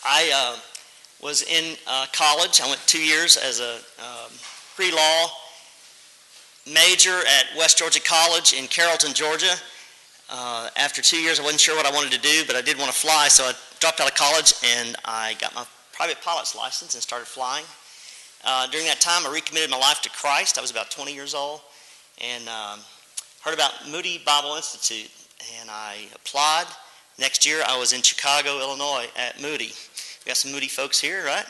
I was in college. I went 2 years as a pre-law major at West Georgia College in Carrollton, Georgia. After 2 years, I wasn't sure what I wanted to do, but I did want to fly, so I dropped out of college and I got my private pilot's license and started flying. During that time, I recommitted my life to Christ. I was about 20 years old and heard about Moody Bible Institute, and I applied. Next year, I was in Chicago, Illinois at Moody. We got some Moody folks here, right?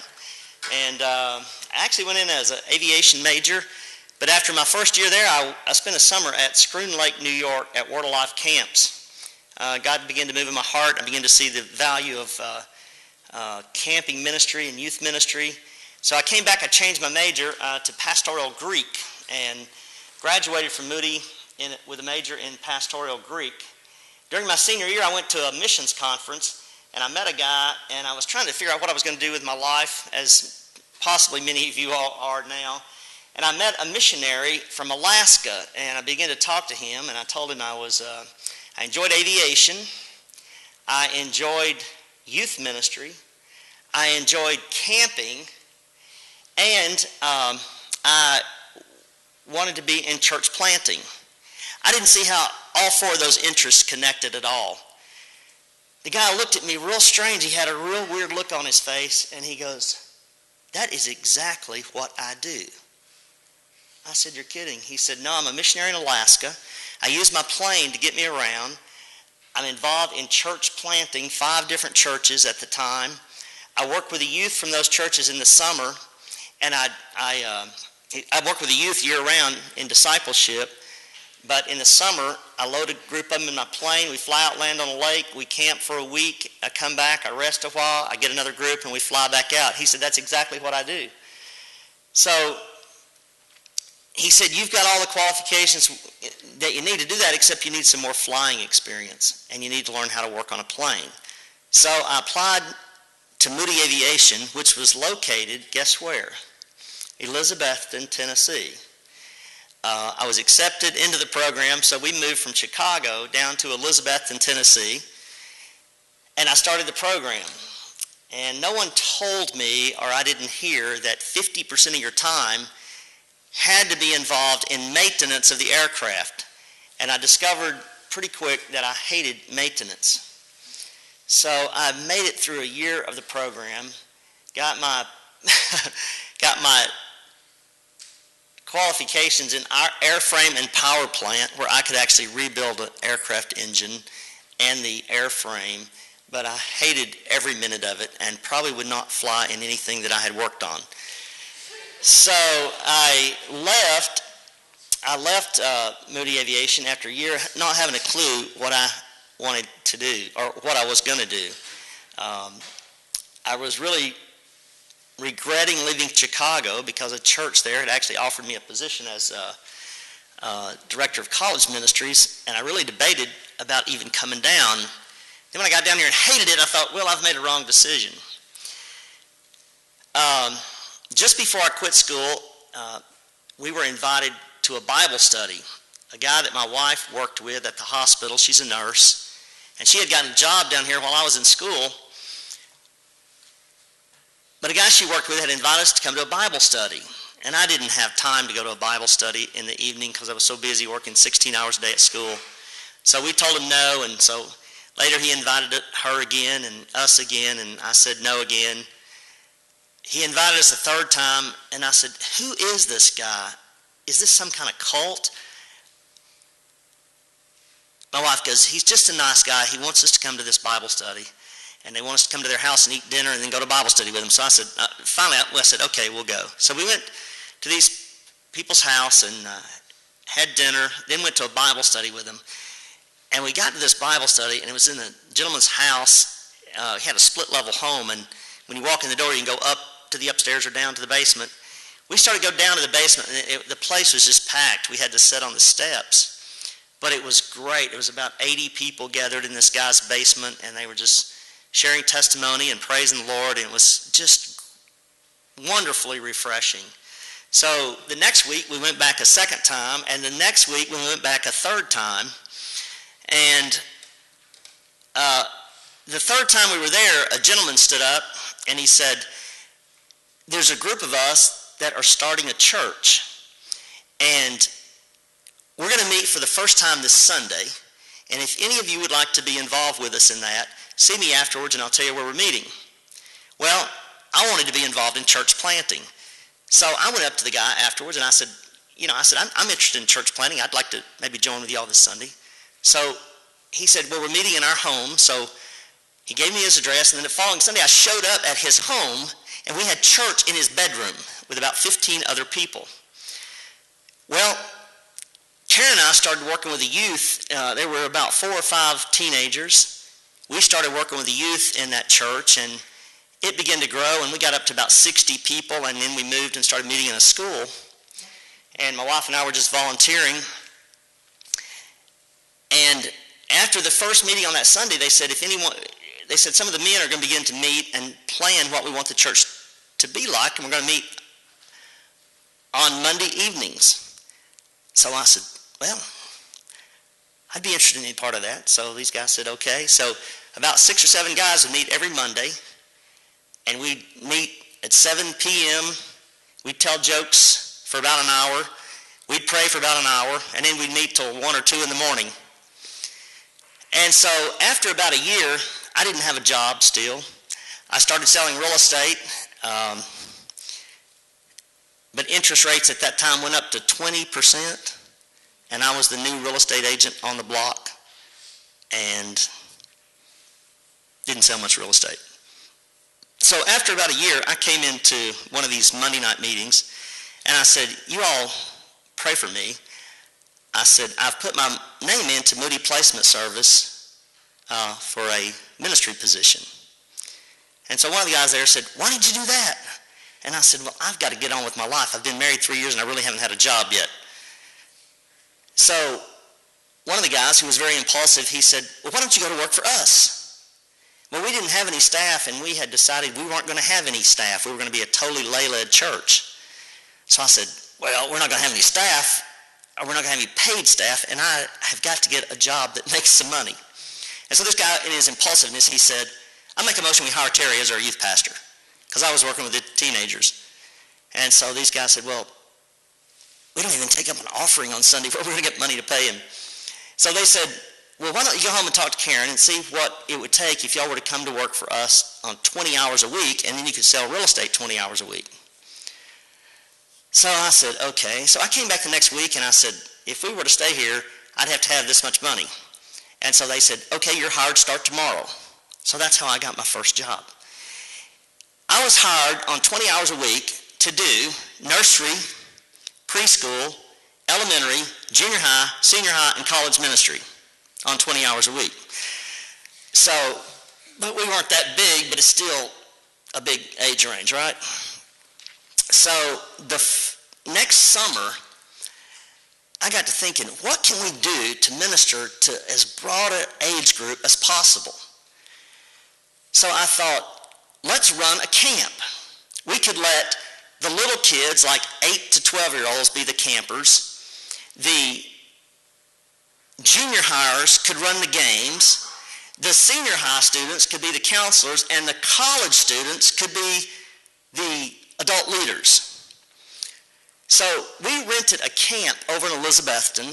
And I actually went in as an aviation major, but after my first year there, I spent a summer at Scroon Lake, New York at Word of Life camps. God began to move in my heart. I began to see the value of camping ministry and youth ministry. So I came back, I changed my major to pastoral Greek and graduated from Moody with a major in pastoral Greek. During my senior year, I went to a missions conference, and I met a guy, and I was trying to figure out what I was going to do with my life, as possibly many of you all are now. And I met a missionary from Alaska, and I began to talk to him, and I told him I enjoyed aviation, I enjoyed youth ministry, I enjoyed camping, and I wanted to be in church planting. I didn't see how all four of those interests connected at all. The guy looked at me real strange. He had a real weird look on his face, and he goes, "That is exactly what I do." I said, "You're kidding." He said, "No, I'm a missionary in Alaska. I use my plane to get me around. I'm involved in church planting, 5 different churches at the time. I work with the youth from those churches in the summer, and I work with the youth year-round in discipleship. But in the summer, I load a group of them in my plane. We fly out, land on a lake. We camp for a week. I come back. I rest a while. I get another group, and we fly back out." He said, "That's exactly what I do." So he said, "You've got all the qualifications that you need to do that, except you need some more flying experience, and you need to learn how to work on a plane." So I applied to Moody Aviation, which was located, guess where? Elizabethton, Tennessee. I was accepted into the program, so we moved from Chicago down to Elizabethton, Tennessee, and I started the program. And no one told me, or I didn't hear, that 50% of your time had to be involved in maintenance of the aircraft. And I discovered pretty quick that I hated maintenance. So I made it through a year of the program, got my qualifications in our airframe and power plant, where I could actually rebuild an aircraft engine and the airframe, but I hated every minute of it and probably would not fly in anything that I had worked on. So I left Moody Aviation after a year not having a clue what I wanted to do or what I was going to do. I was really regretting leaving Chicago because a church there had actually offered me a position as director of college ministries, and I really debated about even coming down. Then when I got down here and hated it, I thought, well, I've made a wrong decision. Just before I quit school, we were invited to a Bible study. A guy that my wife worked with at the hospital, she's a nurse, and she had gotten a job down here while I was in school. But a guy she worked with had invited us to come to a Bible study. And I didn't have time to go to a Bible study in the evening because I was so busy working 16 hours a day at school. So we told him no, and so later he invited her again and us again, and I said no again. He invited us a third time, and I said, "Who is this guy? Is this some kind of cult?" My wife goes, "He's just a nice guy. He wants us to come to this Bible study. And they want us to come to their house and eat dinner and then go to Bible study with them." So I said, finally, I said, "Okay, we'll go." So we went to these people's house and had dinner, then went to a Bible study with them. And we got to this Bible study, and it was in a gentleman's house. He had a split-level home, and when you walk in the door, you can go up to the upstairs or down to the basement. We started to go down to the basement, and the place was just packed. We had to sit on the steps. But it was great. It was about 80 people gathered in this guy's basement, and they were just sharing testimony and praising the Lord, and it was just wonderfully refreshing. So the next week we went back a second time, and the next week we went back a third time, and the third time we were there, a gentleman stood up and he said, there's a group of us that are starting a church, and we're going to meet for the first time this Sunday, and if any of you would like to be involved with us in that, see me afterwards and I'll tell you where we're meeting. Well, I wanted to be involved in church planting. So I went up to the guy afterwards and I said, I'm interested in church planting. I'd like to maybe join with y'all this Sunday. So he said, well, we're meeting in our home. So he gave me his address, and then the following Sunday I showed up at his home, and we had church in his bedroom with about 15 other people. Well, Karen and I started working with the youth. There were about 4 or 5 teenagers. We started working with the youth in that church, and it began to grow, and we got up to about 60 people, and then we moved and started meeting in a school. And my wife and I were just volunteering. And after the first meeting on that Sunday, they said, some of the men are going to begin to meet and plan what we want the church to be like, and we're going to meet on Monday evenings. So I said, well, I'd be interested in any part of that. So these guys said, okay. So about 6 or 7 guys would meet every Monday, and we'd meet at 7 p.m. We'd tell jokes for about an hour. We'd pray for about an hour, and then we'd meet till 1 or 2 in the morning. And so after about a year, I didn't have a job still. I started selling real estate, but interest rates at that time went up to 20%, and I was the new real estate agent on the block and didn't sell much real estate. So after about a year, I came into one of these Monday night meetings, and I said, you all pray for me. I said, I've put my name into Moody Placement Service for a ministry position. And so one of the guys there said, why did you do that? And I said, well, I've got to get on with my life. I've been married 3 years and I really haven't had a job yet. So one of the guys who was very impulsive, he said, well, why don't you go to work for us? Well, we didn't have any staff, and we had decided we weren't going to have any staff. We were going to be a totally lay-led church. So I said, well, we're not going to have any staff, or we're not going to have any paid staff, and I have got to get a job that makes some money. And so this guy, in his impulsiveness, he said, I make a motion we hire Terry as our youth pastor, because I was working with the teenagers. And so these guys said, well, we don't even take up an offering on Sunday. Where are we going to get money to pay him? So they said, well, why don't you go home and talk to Karen and see what it would take if y'all were to come to work for us on 20 hours a week, and then you could sell real estate 20 hours a week. So I said, okay. So I came back the next week and I said, if we were to stay here, I'd have to have this much money. And so they said, okay, you're hired, start tomorrow. So that's how I got my first job. I was hired on 20 hours a week to do nursery, preschool, elementary, junior high, senior high, and college ministry on 20 hours a week. So, but we weren't that big, but it's still a big age range, right? So the next summer, I got to thinking, what can we do to minister to as broad an age group as possible? So I thought, let's run a camp. We could let the little kids, like 8 to 12-year-olds, be the campers. The junior hires could run the games. The senior high students could be the counselors, and the college students could be the adult leaders. So we rented a camp over in Elizabethton,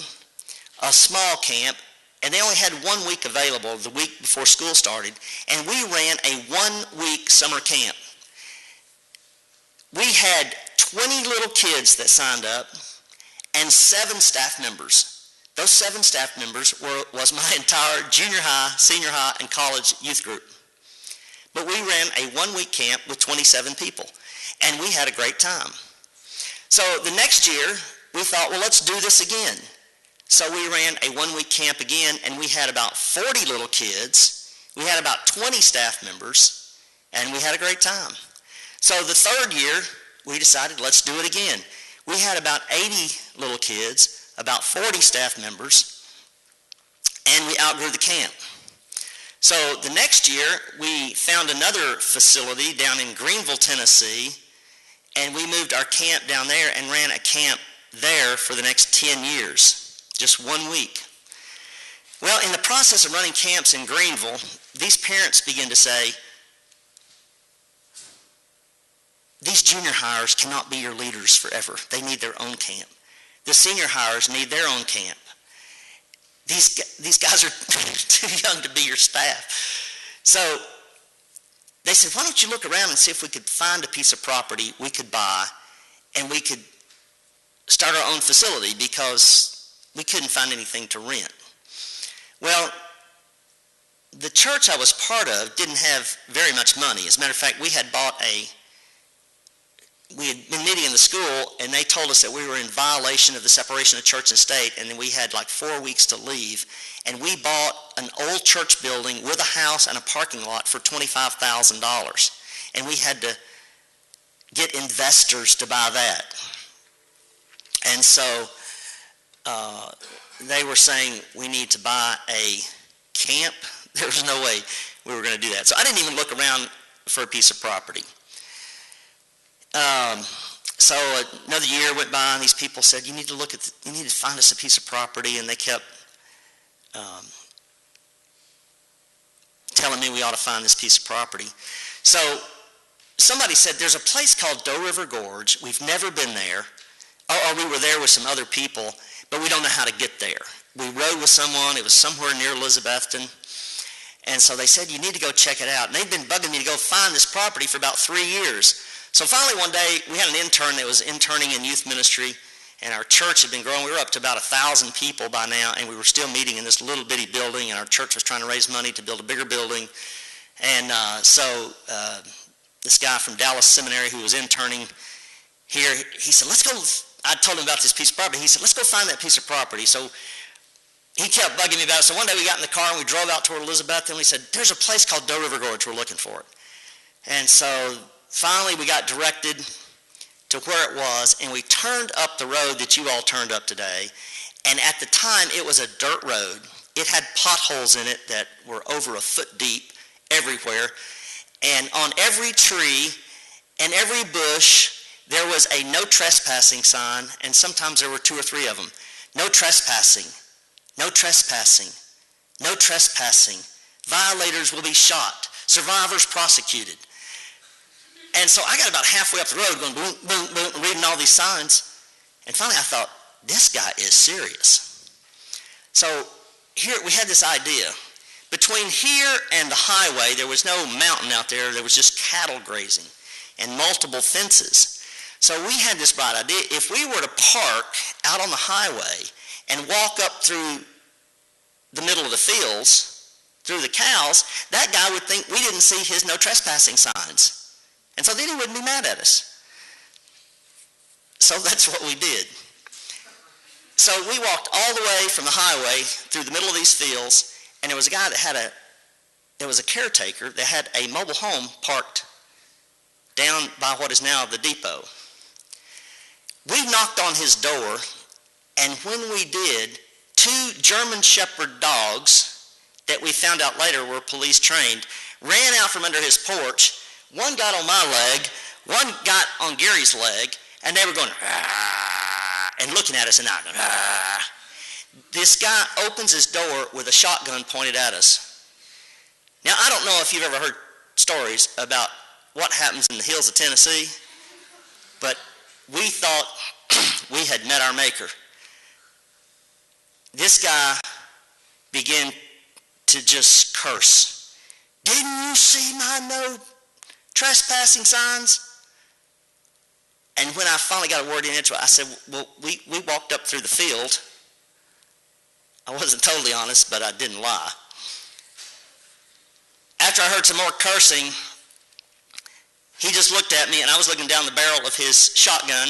a small camp, and they only had 1 week available the week before school started, and we ran a 1-week summer camp. We had 20 little kids that signed up and 7 staff members. Those 7 staff members was my entire junior high, senior high, and college youth group. But we ran a 1-week camp with 27 people, and we had a great time. So the next year, we thought, well, let's do this again. So we ran a 1-week camp again, and we had about 40 little kids. We had about 20 staff members, and we had a great time. So the third year, we decided, let's do it again. We had about 80 little kids, about 40 staff members, and we outgrew the camp. So the next year, we found another facility down in Greenville, Tennessee, and we moved our camp down there and ran a camp there for the next 10 years, just 1 week. Well, in the process of running camps in Greenville, these parents begin to say, these junior hires cannot be your leaders forever. They need their own camp. The senior hires need their own camp. These guys are too young to be your staff. So they said, why don't you look around and see if we could find a piece of property we could buy and we could start our own facility, because we couldn't find anything to rent. Well, the church I was part of didn't have very much money. As a matter of fact, we had been meeting in the school, and they told us that we were in violation of the separation of church and state, and then we had like 4 weeks to leave. And we bought an old church building with a house and a parking lot for $25,000. And we had to get investors to buy that. And so they were saying we need to buy a camp. There was no way we were going to do that. So I didn't even look around for a piece of property. So another year went by, and these people said, you need to find us a piece of property, and they kept telling me we ought to find this piece of property. So somebody said, there's a place called Doe River Gorge. We've never been there, or we were there with some other people, but we don't know how to get there. We rode with someone. It was somewhere near Elizabethton. And so they said, you need to go check it out. And they'd been bugging me to go find this property for about 3 years. So finally one day, we had an intern that was interning in youth ministry, and our church had been growing. We were up to about 1,000 people by now, and we were still meeting in this little bitty building, and our church was trying to raise money to build a bigger building. And so this guy from Dallas Seminary who was interning here, he said, let's go. I told him about this piece of property. He said, let's go find that piece of property. So he kept bugging me about it. So one day we got in the car and we drove out toward Elizabeth, and we said, there's a place called Doe River Gorge. We're looking for it. And so finally we got directed to where it was, and we turned up the road that you all turned up today. And at the time, it was a dirt road. It had potholes in it that were over a foot deep everywhere. And on every tree and every bush, there was a no trespassing sign, and sometimes there were 2 or 3 of them. No trespassing, no trespassing, no trespassing. Violators will be shot, survivors prosecuted. And so I got about halfway up the road going boom, boom, boom, reading all these signs. And finally I thought, this guy is serious. So here we had this idea. Between here and the highway, there was no mountain out there. There was just cattle grazing and multiple fences. So we had this bright idea. If we were to park out on the highway and walk up through the middle of the fields, through the cows, that guy would think we didn't see his no trespassing signs. And so then he wouldn't be mad at us. So that's what we did. So we walked all the way from the highway through the middle of these fields, and there was a guy that there was a caretaker that had a mobile home parked down by what is now the depot. We knocked on his door, and when we did, 2 German Shepherd dogs that we found out later were police trained ran out from under his porch. One got on my leg, one got on Gary's leg, and they were going, ah, and looking at us and out going, ah. This guy opens his door with a shotgun pointed at us. Now, I don't know if you've ever heard stories about what happens in the hills of Tennessee, but we thought we had met our maker. This guy began to just curse. Didn't you see my no trespassing signs? And when I finally got a word in, I said, well, we walked up through the field. I wasn't totally honest, but I didn't lie. After I heard some more cursing, he just looked at me, and I was looking down the barrel of his shotgun.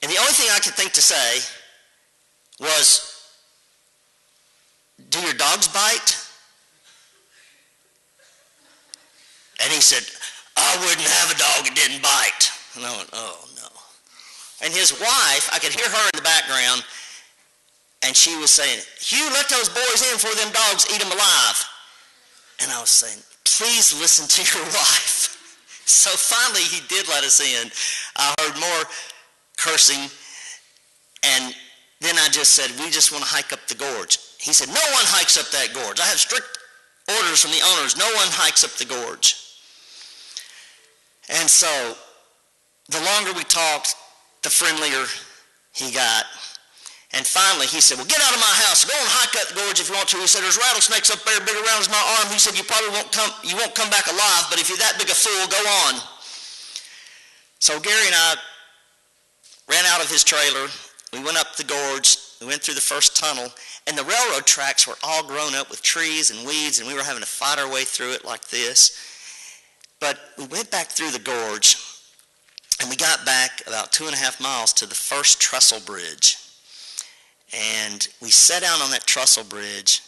And the only thing I could think to say was, do your dogs bite? And he said, I wouldn't have a dog that didn't bite. And I went, oh, no. And his wife, I could hear her in the background, and she was saying, Hugh, let those boys in before them dogs eat them alive. And I was saying, please listen to your wife. So finally he did let us in. I heard more cursing, and then I just said, we just want to hike up the gorge. He said, no one hikes up that gorge. I have strict orders from the owners, no one hikes up the gorge. And so the longer we talked, the friendlier he got. And finally he said, well, get out of my house. Go and hike up the gorge if you want to. He said, there's rattlesnakes up there big around as my arm. He said, you won't come back alive, but if you're that big a fool, go on. So Gary and I ran out of his trailer. We went up the gorge. We went through the first tunnel, and the railroad tracks were all grown up with trees and weeds, and we were having to fight our way through it like this. But we went back through the gorge, and we got back about 2.5 miles to the first trestle bridge. And we sat down on that trestle bridge,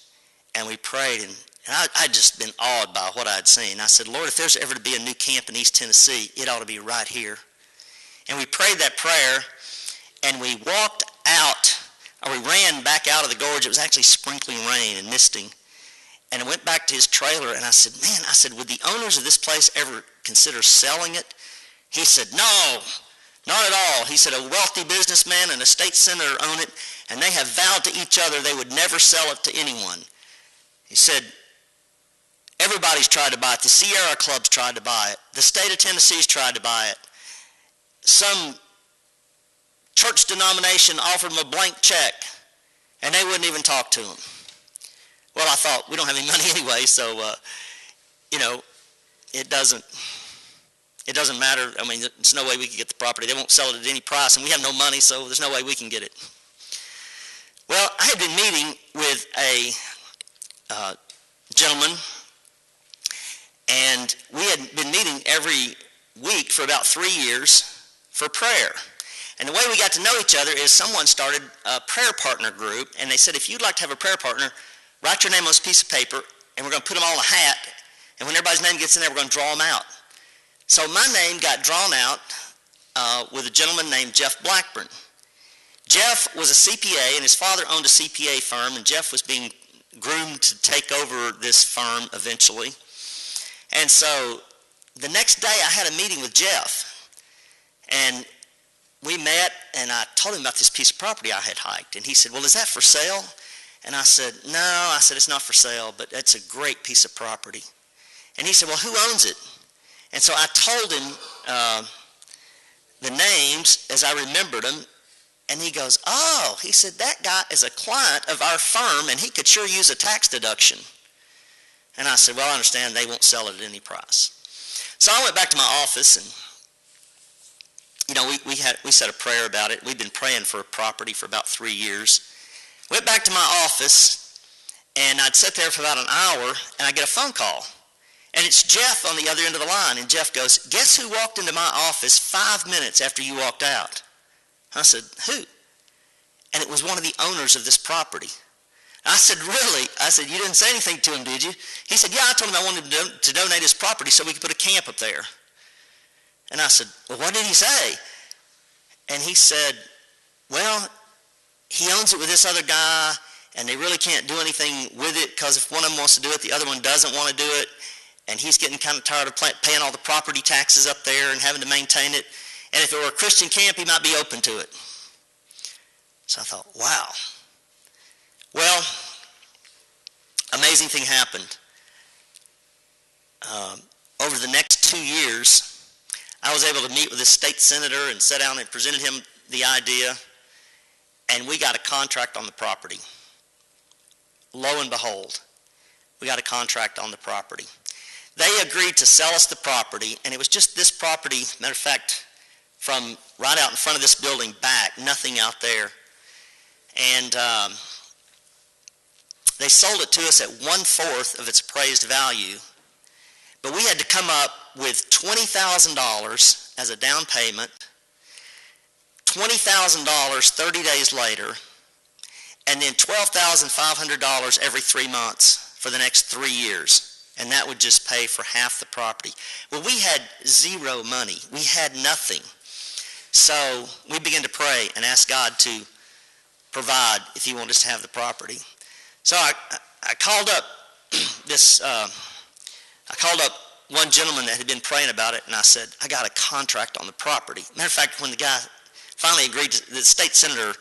and we prayed, and I'd just been awed by what I'd seen. I said, Lord, if there's ever to be a new camp in East Tennessee, it ought to be right here. And we prayed that prayer, and we walked out, or we ran back out of the gorge. It was actually sprinkling rain and misting. And I went back to his trailer, and I said, man, would the owners of this place ever consider selling it? He said, no, not at all. He said, a wealthy businessman and a state senator own it, and they have vowed to each other they would never sell it to anyone. He said, everybody's tried to buy it. The Sierra Club's tried to buy it. The state of Tennessee's tried to buy it. Some church denomination offered them a blank check, and they wouldn't even talk to him. Well, I thought, we don't have any money anyway, so, it doesn't matter. I mean, there's no way we can get the property. They won't sell it at any price, and we have no money, so there's no way we can get it. Well, I had been meeting with a gentleman, and we had been meeting every week for about 3 years for prayer. And the way we got to know each other is someone started a prayer partner group, and they said, if you'd like to have a prayer partner, write your name on this piece of paper, and we're going to put them all in a hat, and when everybody's name gets in there, we're going to draw them out. So my name got drawn out with a gentleman named Jeff Blackburn. Jeff was a CPA, and his father owned a CPA firm, and Jeff was being groomed to take over this firm eventually. And so the next day I had a meeting with Jeff, and we met, and I told him about this piece of property I had hiked, and he said, well, is that for sale? And I said, no, I said, it's not for sale, but it's a great piece of property. And he said, well, who owns it? And so I told him the names as I remembered them, and he goes, oh, he said, that guy is a client of our firm, and he could sure use a tax deduction. And I said, well, I understand they won't sell it at any price. So I went back to my office, and we said a prayer about it. We'd been praying for a property for about 3 years. Went back to my office, and I'd sit there for about an hour, and I get a phone call. And it's Jeff on the other end of the line, and Jeff goes, guess who walked into my office 5 minutes after you walked out? I said, who? And it was one of the owners of this property. I said, really? I said, you didn't say anything to him, did you? He said, yeah, I told him I wanted to donate his property so we could put a camp up there. And I said, well, what did he say? And he said, well, he owns it with this other guy, and they really can't do anything with it because if one of them wants to do it, the other one doesn't want to do it, and he's getting kind of tired of paying all the property taxes up there and having to maintain it, and if it were a Christian camp, he might be open to it. So I thought, wow. Well, amazing thing happened. Over the next 2 years, I was able to meet with this state senator and sat down and presented him the idea, and we got a contract on the property. Lo and behold, we got a contract on the property. They agreed to sell us the property, and it was just this property, matter of fact, from right out in front of this building back, nothing out there. And they sold it to us at 1/4 of its appraised value, but we had to come up with $20,000 as a down payment, $20,000 30 days later, and then $12,500 every 3 months for the next 3 years. And that would just pay for half the property. Well, we had zero money. We had nothing. So we began to pray and ask God to provide if he wanted us to have the property. So I called up one gentleman that had been praying about it, and I said, I got a contract on the property. Matter of fact, when the guy finally agreed, the state senator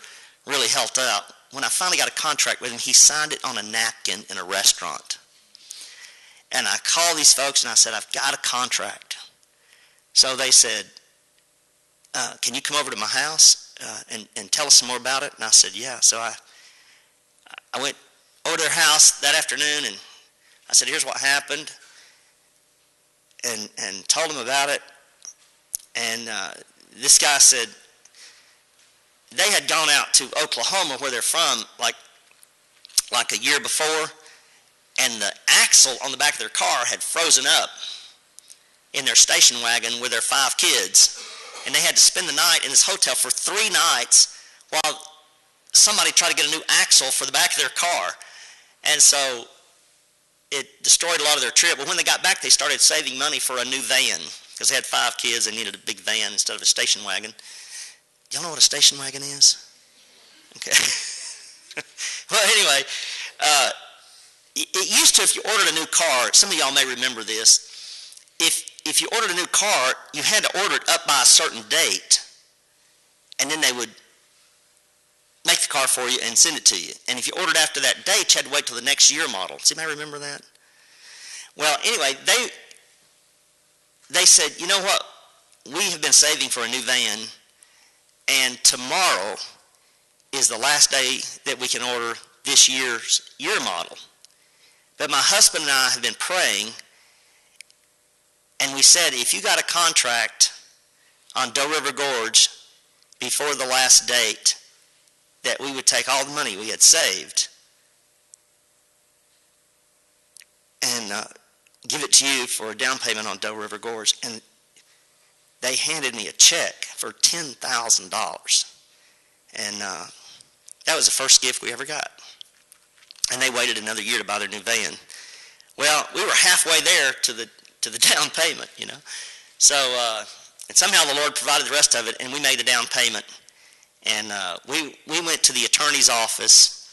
really helped out. When I finally got a contract with him, he signed it on a napkin in a restaurant. And I called these folks and I said, I've got a contract. So they said, can you come over to my house and tell us some more about it? And I said, yeah. So I went over to their house that afternoon and I said, here's what happened, and told them about it. And this guy said they had gone out to Oklahoma, where they're from, like a year before, and the axle on the back of their car had frozen up in their station wagon with their 5 kids. And they had to spend the night in this hotel for 3 nights while somebody tried to get a new axle for the back of their car. And so it destroyed a lot of their trip. But when they got back, they started saving money for a new van because they had 5 kids. They needed a big van instead of a station wagon. Y'all know what a station wagon is? Okay. Well, anyway, it used to, if you ordered a new car, some of y'all may remember this, if you ordered a new car, you had to order it up by a certain date, and then they would make the car for you and send it to you. And if you ordered after that date, you had to wait till the next year model. Does anybody remember that? Well, anyway, they said, you know what? We have been saving for a new van, and tomorrow is the last day that we can order this year's year model. But my husband and I have been praying, and we said, if you got a contract on Doe River Gorge before the last date, that we would take all the money we had saved and give it to you for a down payment on Doe River Gorge. And they handed me a check for $10,000. And that was the first gift we ever got. And they waited another year to buy their new van. Well, we were halfway there to the down payment, you know. So, and somehow the Lord provided the rest of it, and we made the down payment. And we went to the attorney's office,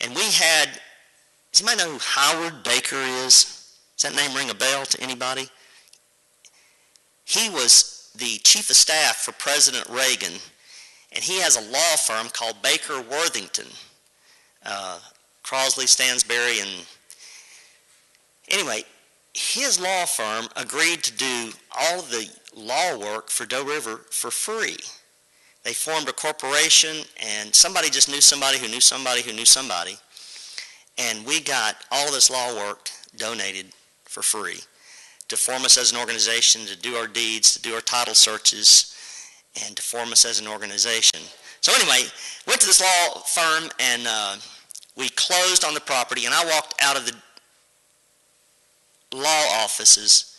and we had, does anybody know who Howard Baker is? Does that name ring a bell to anybody? He was the chief of staff for President Reagan, and he has a law firm called Baker Worthington, Crosley, Stansberry, and anyway, his law firm agreed to do all of the law work for Doe River for free. They formed a corporation, and somebody just knew somebody who knew somebody who knew somebody, and we got all this law work donated for free to form us as an organization, to do our deeds, to do our title searches, and to form us as an organization. So anyway, went to this law firm, and we closed on the property, and I walked out of the law offices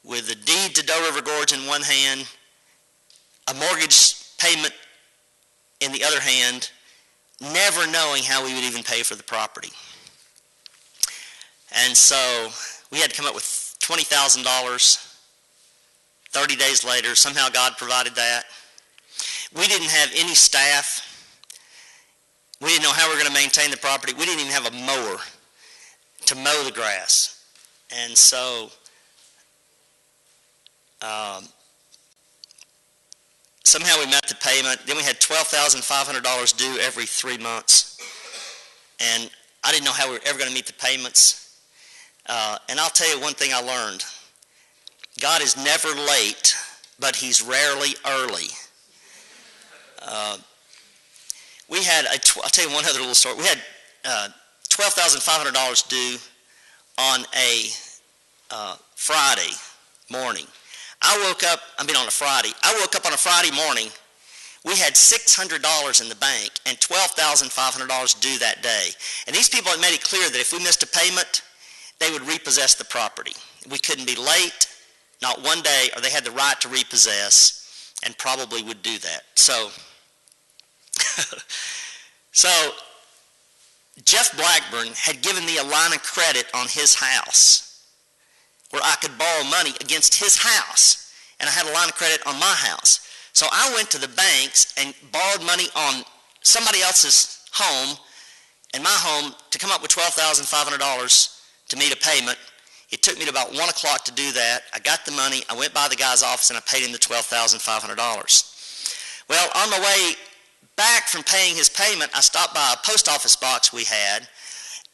with the deed to Doe River Gorge in one hand, a mortgage payment in the other hand, never knowing how we would even pay for the property. And so we had to come up with $20,000. 30 days later, somehow God provided that. We didn't have any staff. We didn't know how we were going to maintain the property. We didn't even have a mower to mow the grass. And so somehow we met the payment. Then we had $12,500 due every 3 months. And I didn't know how we were ever going to meet the payments. And I'll tell you one thing I learned. God is never late, but he's rarely early. I'll tell you one other little story. We had $12,500 due on a Friday morning. I woke up on a Friday morning. We had $600 in the bank and $12,500 due that day. And these people had made it clear that if we missed a payment, they would repossess the property. We couldn't be late, not one day, or they had the right to repossess and probably would do that. So Jeff Blackburn had given me a line of credit on his house where I could borrow money against his house, and I had a line of credit on my house. So I went to the banks and borrowed money on somebody else's home and my home to come up with $12,500 to meet a payment. It took me to about 1 o'clock to do that. I got the money. I went by the guy's office and I paid him the $12,500. Well, on my way back from paying his payment, I stopped by a post office box we had,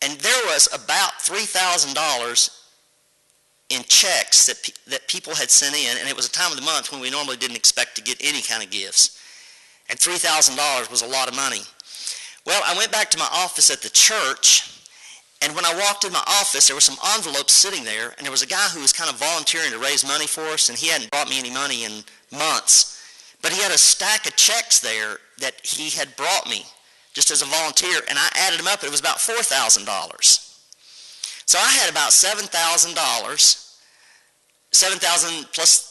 and there was about $3,000 in checks that people had sent in, and it was a time of the month when we normally didn't expect to get any kind of gifts. And $3,000 was a lot of money. Well, I went back to my office at the church, and when I walked in my office, there were some envelopes sitting there, and there was a guy who was kind of volunteering to raise money for us, and he hadn't brought me any money in months. But he had a stack of checks there that he had brought me just as a volunteer, and I added them up, and it was about $4,000. So I had about $7,000, $7,000 plus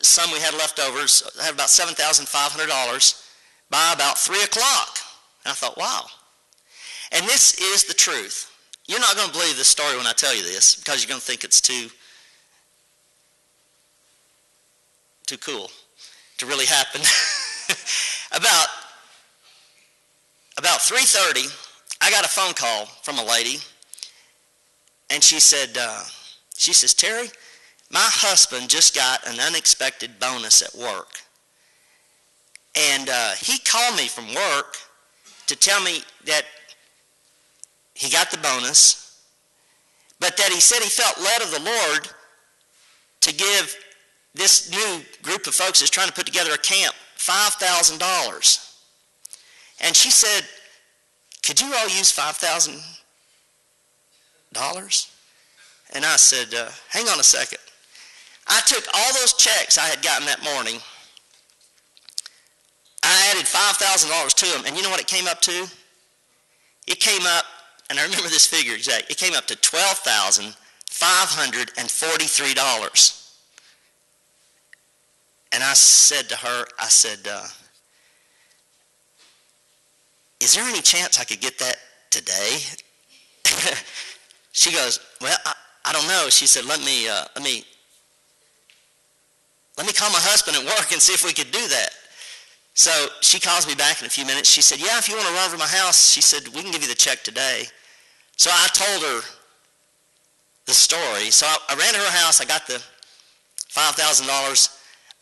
some we had leftovers. I had about $7,500 by about 3 o'clock. And I thought, wow. And this is the truth. You're not going to believe this story when I tell you this, because you're going to think it's too cool to really happen. About 3:30, I got a phone call from a lady, and she says, Terry, my husband just got an unexpected bonus at work. And he called me from work to tell me that he got the bonus, but that he said he felt led of the Lord to give this new group of folks that's trying to put together a camp $5,000. And she said, could you all use $5,000? And I said, hang on a second. I took all those checks I had gotten that morning. I added $5,000 to them, and you know what it came up to? It came up, and I remember this figure exactly, it came up to $12,543. And I said to her, is there any chance I could get that today? She goes, well, I don't know. She said, let me call my husband at work and see if we could do that. So she calls me back in a few minutes. She said, yeah, if you want to run over my house, she said, we can give you the check today. So I told her the story. So I ran to her house. I got the $5,000.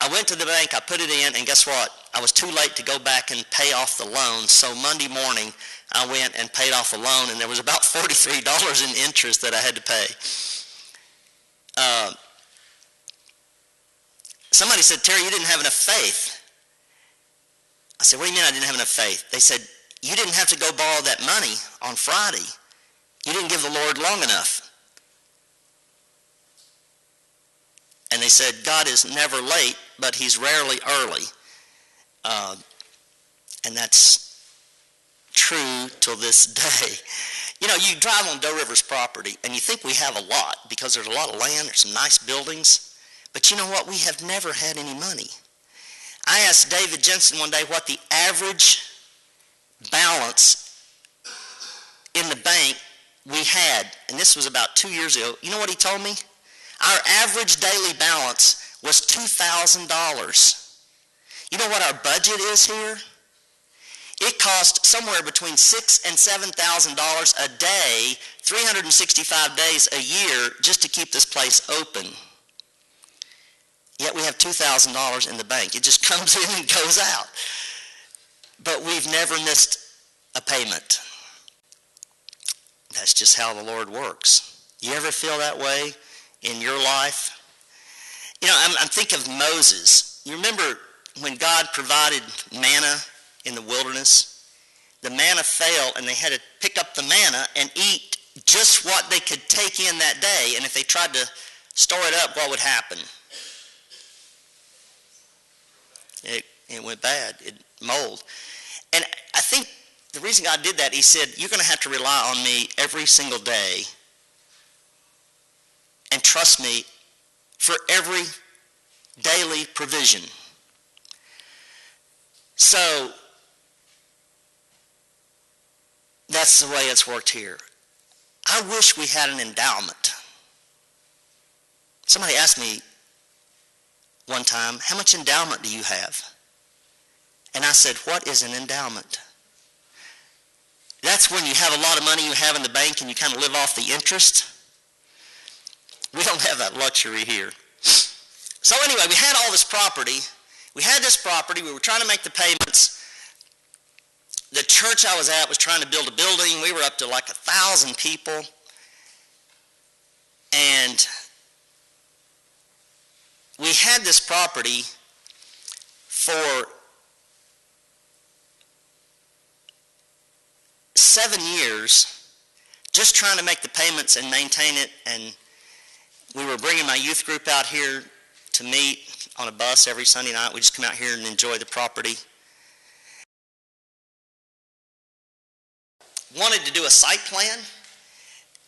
I went to the bank. I put it in, and guess what? I was too late to go back and pay off the loan. So Monday morning, I went and paid off the loan, and there was about $43 in interest that I had to pay. Somebody said, Terry, you didn't have enough faith. I said, what do you mean I didn't have enough faith? They said, you didn't have to go borrow that money on Friday. You didn't give the Lord long enough. And they said, God is never late, but he's rarely early. And that's true till this day. You know, you drive on Doe River's property, and you think we have a lot because there's a lot of land, there's some nice buildings. But you know what? We have never had any money. I asked David Jensen one day what the average balance in the bank we had, and this was about 2 years ago. You know what he told me? Our average daily balance was $2,000. You know what our budget is here? It cost somewhere between $6,000 and $7,000 a day, 365 days a year, just to keep this place open. Yet we have $2,000 in the bank. It just comes in and goes out. But we've never missed a payment. That's just how the Lord works. You ever feel that way in your life? You know, I'm thinking of Moses. You remember when God provided manna in the wilderness? The manna failed, and they had to pick up the manna and eat just what they could take in that day. And if they tried to store it up, what would happen? It went bad. It mold. And I think the reason God did that, he said, you're going to have to rely on me every single day and trust me for every daily provision. So that's the way it's worked here. I wish we had an endowment. Somebody asked me one time, how much endowment do you have? And I said, what is an endowment? That's when you have a lot of money you have in the bank and you kind of live off the interest. We don't have that luxury here. So anyway, we had all this property. We had this property. We were trying to make the payments. The church I was at was trying to build a building. We were up to like 1,000 people. And we had this property for 7 years, just trying to make the payments and maintain it. And we were bringing my youth group out here to meet on a bus every Sunday night. We just come out here and enjoy the property. Wanted to do a site plan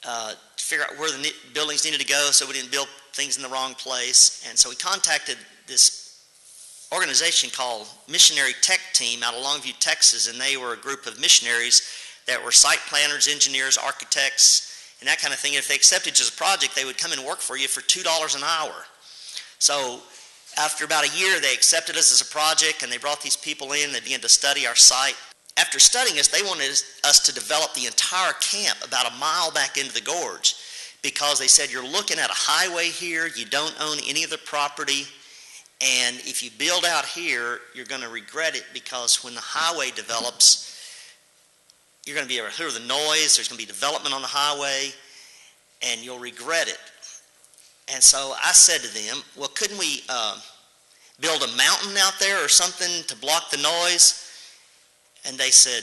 to figure out where the buildings needed to go so we didn't build things in the wrong place. And so we contacted this organization called Missionary Tech Team out of Longview, Texas, and they were a group of missionaries that were site planners, engineers, architects, and that kind of thing. If they accepted you as a project, they would come and work for you for $2 an hour. So after about a year, they accepted us as a project, and they brought these people in. They began to study our site. After studying us, they wanted us to develop the entire camp about a mile back into the gorge, because they said, you're looking at a highway here, you don't own any of the property, and if you build out here, you're going to regret it, because when the highway develops, you're going to be able to hear the noise, there's going to be development on the highway, and you'll regret it. And so I said to them, well, couldn't we build a mountain out there or something to block the noise? And they said,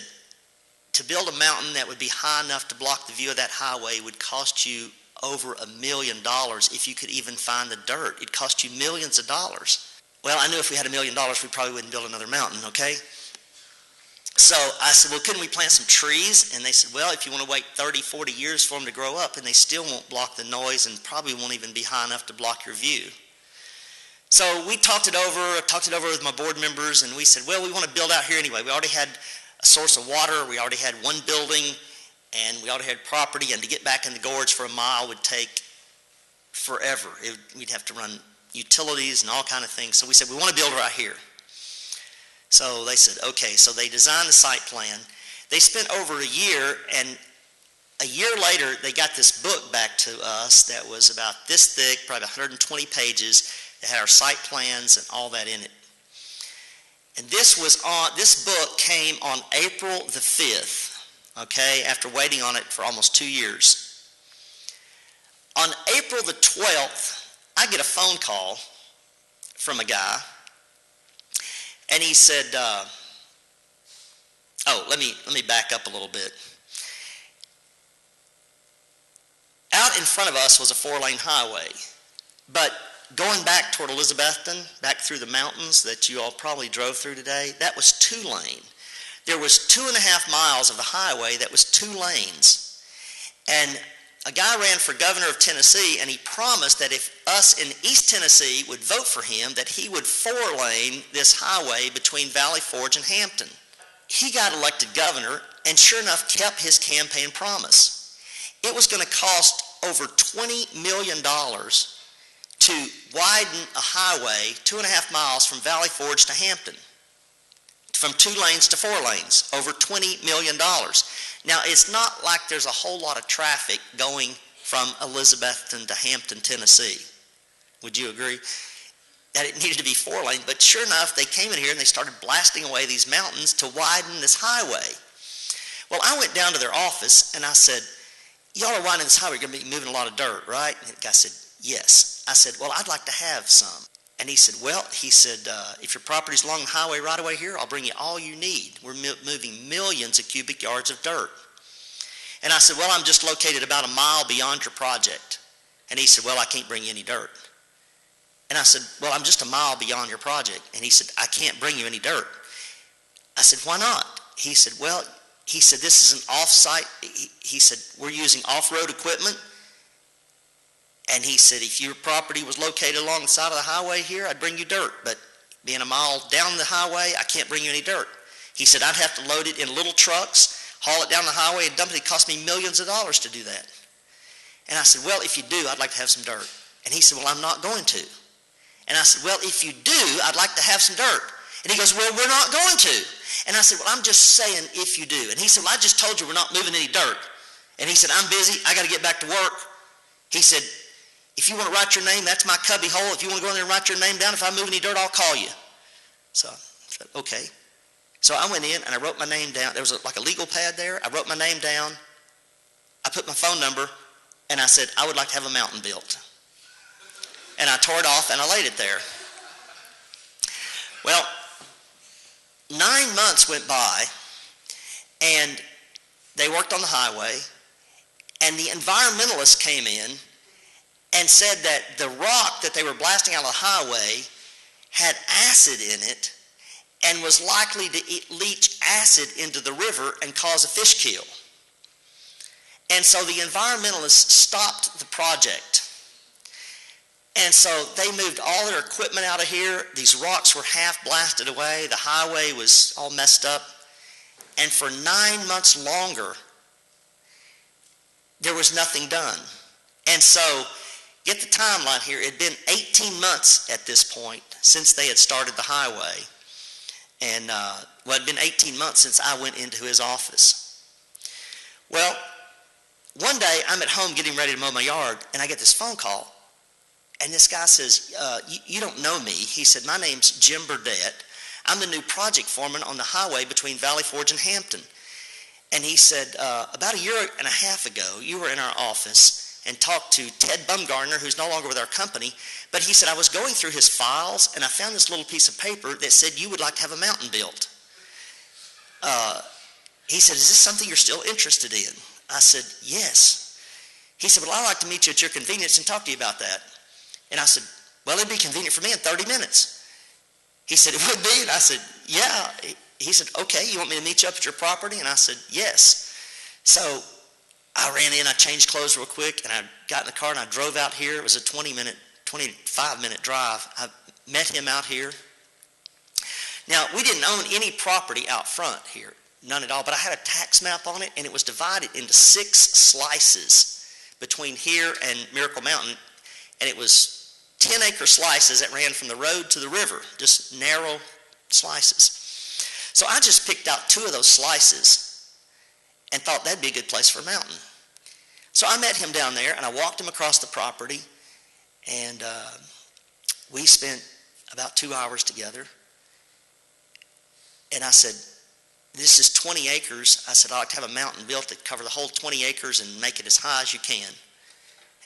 to build a mountain that would be high enough to block the view of that highway would cost you over $1 million if you could even find the dirt. It'd cost you millions of dollars. Well, I knew if we had $1 million, we probably wouldn't build another mountain, okay? So I said, well, couldn't we plant some trees? And they said, well, if you want to wait 30, 40 years for them to grow up, and they still won't block the noise and probably won't even be high enough to block your view. So we talked it over with my board members, and we said, well, we want to build out here anyway. We already had a source of water, we already had one building, and we already had property, and to get back in the gorge for a mile would take forever. We'd have to run utilities and all kind of things. So we said, we want to build right here. So they said, okay. So they designed the site plan. They spent over a year, and a year later, they got this book back to us that was about this thick, probably 120 pages. It had our site plans and all that in it. And this book came on April the 5th, okay, after waiting on it for almost 2 years. On April the 12th, I get a phone call from a guy, and he said, let me back up a little bit. Out in front of us was a 4-lane highway, but going back toward Elizabethton, back through the mountains that you all probably drove through today, that was 2-lane. There was 2.5 miles of the highway that was 2 lanes. And a guy ran for governor of Tennessee, and he promised that if us in East Tennessee would vote for him, that he would 4-lane this highway between Valley Forge and Hampton. He got elected governor, and sure enough kept his campaign promise. It was going to cost over $20 million to widen a highway 2.5 miles from Valley Forge to Hampton, from 2 lanes to 4 lanes, over $20 million. Now, it's not like there's a whole lot of traffic going from Elizabethton to Hampton, Tennessee. Would you agree? That it needed to be 4-lane, but sure enough, they came in here and they started blasting away these mountains to widen this highway. Well, I went down to their office and I said, y'all are widening this highway, you're going to be moving a lot of dirt, right? And the guy said, yes. I said, well, I'd like to have some. And he said, well, if your property's along the highway right away here, I'll bring you all you need. We're moving millions of cubic yards of dirt. And I said, well, I'm just located about a mile beyond your project. And he said, well, I can't bring you any dirt. And I said, well, I'm just a mile beyond your project. And he said, I can't bring you any dirt. I said, why not? He said, well, this is an off-site. He said, we're using off-road equipment. And he said, if your property was located along the side of the highway here, I'd bring you dirt. But being a mile down the highway, I can't bring you any dirt. He said, I'd have to load it in little trucks, haul it down the highway, and dump it. It cost me millions of dollars to do that. And I said, well, if you do, I'd like to have some dirt. And he said, well, I'm not going to. And I said, well, if you do, I'd like to have some dirt. And he goes, well, we're not going to. And I said, well, I'm just saying if you do. And he said, well, I just told you we're not moving any dirt. And he said, I'm busy. I got to get back to work. He said, if you want to write your name, that's my cubby hole. If you want to go in there and write your name down, if I move any dirt, I'll call you. So I said, okay. So I went in and I wrote my name down. There was like a legal pad there. I wrote my name down. I put my phone number, and I said, I would like to have a mountain built. and I tore it off and I laid it there. Well, 9 months went by, and they worked on the highway, and the environmentalists came in and said that the rock that they were blasting out of the highway had acid in it and was likely to leach acid into the river and cause a fish kill. And so the environmentalists stopped the project. And so they moved all their equipment out of here. These rocks were half blasted away. The highway was all messed up. And for 9 months longer, there was nothing done. And so, get the timeline here. It had been 18 months at this point since they had started the highway. And, it had been 18 months since I went into his office. Well, one day I'm at home getting ready to mow my yard, and I get this phone call. And this guy says, you don't know me. He said, my name's Jim Burdett. I'm the new project foreman on the highway between Valley Forge and Hampton. And he said, about a year and a half ago, you were in our office and talked to Ted Bumgarner, who's no longer with our company. But he said, I was going through his files, and I found this little piece of paper that said you would like to have a mountain built. He said, is this something you're still interested in? I said, yes. He said, well, I'd like to meet you at your convenience and talk to you about that. And I said, well, it'd be convenient for me in 30 minutes. He said, it would be? And I said, yeah. He said, okay, you want me to meet you up at your property? And I said, yes. So I ran in, I changed clothes real quick, and I got in the car and I drove out here. It was a 25-minute drive. I met him out here. Now, we didn't own any property out front here, none at all, but I had a tax map on it, and it was divided into 6 slices between here and Miracle Mountain, and it was 10-acre slices that ran from the road to the river, just narrow slices. So I just picked out 2 of those slices and thought that'd be a good place for a mountain. So I met him down there, and I walked him across the property, and we spent about 2 hours together. And I said, this is 20 acres. I said, I'd like to have a mountain built that cover the whole 20 acres and make it as high as you can.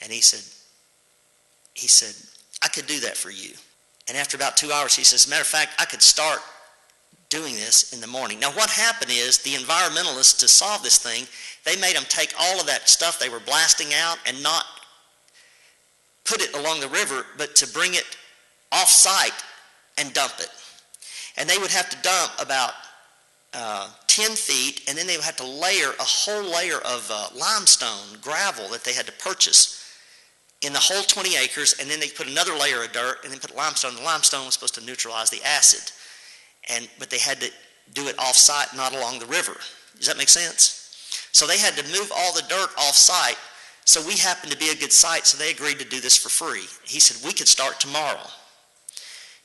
And he said, I could do that for you. And after about 2 hours, he says, as a matter of fact, I could start doing this in the morning. Now, what happened is the environmentalists, to solve this thing, they made them take all of that stuff they were blasting out and not put it along the river, but to bring it off-site and dump it. And they would have to dump about 10 feet, and then they would have to layer a whole layer of limestone, gravel that they had to purchase in the whole 20 acres, and then they put another layer of dirt, and then put limestone. The limestone was supposed to neutralize the acid, but they had to do it off-site, not along the river. Does that make sense? So they had to move all the dirt off-site, so we happened to be a good site, so they agreed to do this for free. He said, we could start tomorrow.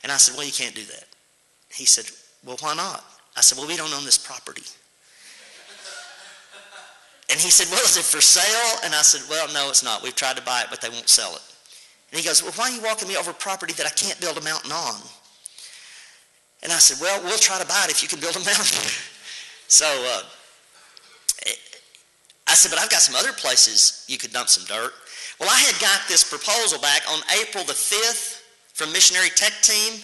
And I said, well, you can't do that. He said, well, why not? I said, well, we don't own this property. And he said, well, is it for sale? And I said, well, no, it's not. We've tried to buy it, but they won't sell it. And he goes, well, why are you walking me over property that I can't build a mountain on? And I said, well, we'll try to buy it if you can build a mountain. So I said, but I've got some other places you could dump some dirt. Well, I had got this proposal back on April the 5th from Missionary Tech Team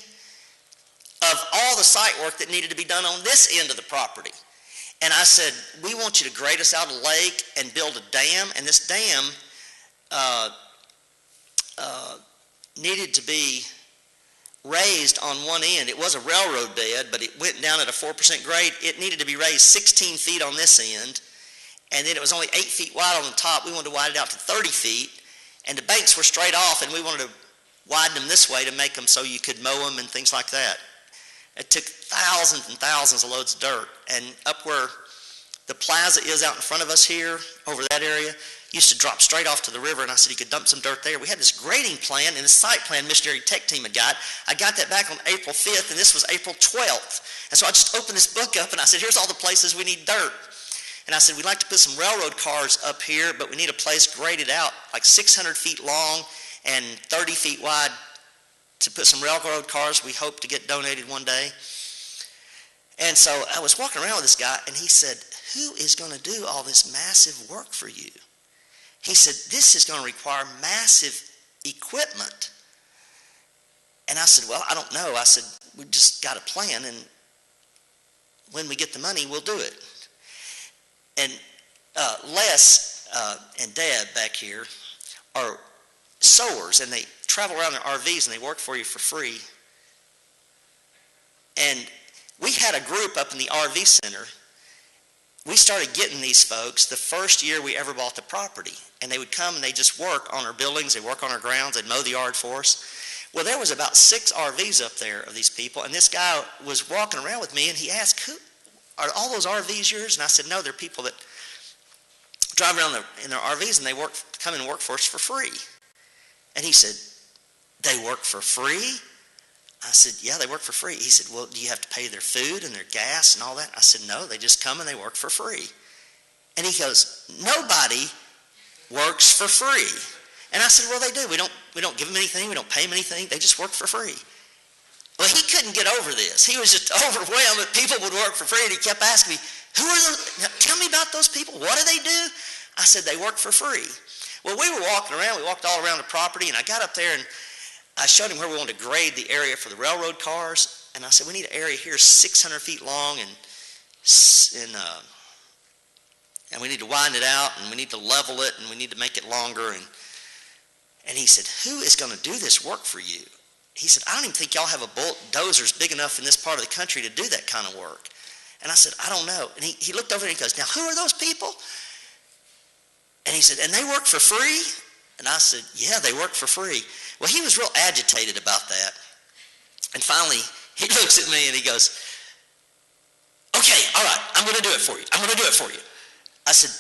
of all the site work that needed to be done on this end of the property. And I said, we want you to grade us out a lake and build a dam. And this dam needed to be raised on one end. It was a railroad bed, but it went down at a 4% grade. It needed to be raised 16 feet on this end. And then it was only 8 feet wide on the top. We wanted to widen it out to 30 feet. And the banks were straight off, and we wanted to widen them this way to make them so you could mow them and things like that. It took thousands and thousands of loads of dirt. And up where the plaza is out in front of us here, over that area, used to drop straight off to the river, and I said you could dump some dirt there. We had this grading plan and this site plan Missionary Tech Team had got. I got that back on April 5th, and this was April 12th. And so I just opened this book up, and I said, here's all the places we need dirt. And I said, we'd like to put some railroad cars up here, but we need a place graded out like 600 feet long and 30 feet wide to put some railroad cars we hope to get donated one day. And so I was walking around with this guy, and he said, who is going to do all this massive work for you? He said, this is going to require massive equipment. And I said, well, I don't know. I said, we just got a plan, and when we get the money, we'll do it. And Les and Dad back here are sewers, and they travel around their RVs, and they work for you for free. And we had a group up in the RV center. We started getting these folks the first year we ever bought the property. And they would come and they just work on our buildings, they work on our grounds, they'd mow the yard for us. Well, there was about 6 RVs up there of these people, and this guy was walking around with me, and he asked, are all those RVs yours? And I said, no, they're people that drive around in their RVs, and they come and work for us for free. And he said, they work for free? I said, yeah, they work for free. He said, well, do you have to pay their food and their gas and all that? I said, no, they just come and they work for free. And he goes, nobody works for free. And I said, well, they do. We don't give them anything. We don't pay them anything. They just work for free. Well, he couldn't get over this. He was just overwhelmed that people would work for free, and he kept asking me, who are those? Now, tell me about those people. What do they do? I said, they work for free. Well, we were walking around. We walked all around the property, and I got up there, and I showed him where we wanted to grade the area for the railroad cars. And I said, we need an area here 600 feet long, and we need to widen it out, and we need to level it, and we need to make it longer. And he said, who is going to do this work for you? He said, I don't even think y'all have bulldozers big enough in this part of the country to do that kind of work. And I said, I don't know. And he looked over and he goes, now who are those people? And he said, and they work for free? And I said, yeah, they work for free. Well, he was real agitated about that. And finally, he looks at me and he goes, okay, all right, I'm going to do it for you. I'm going to do it for you. I said,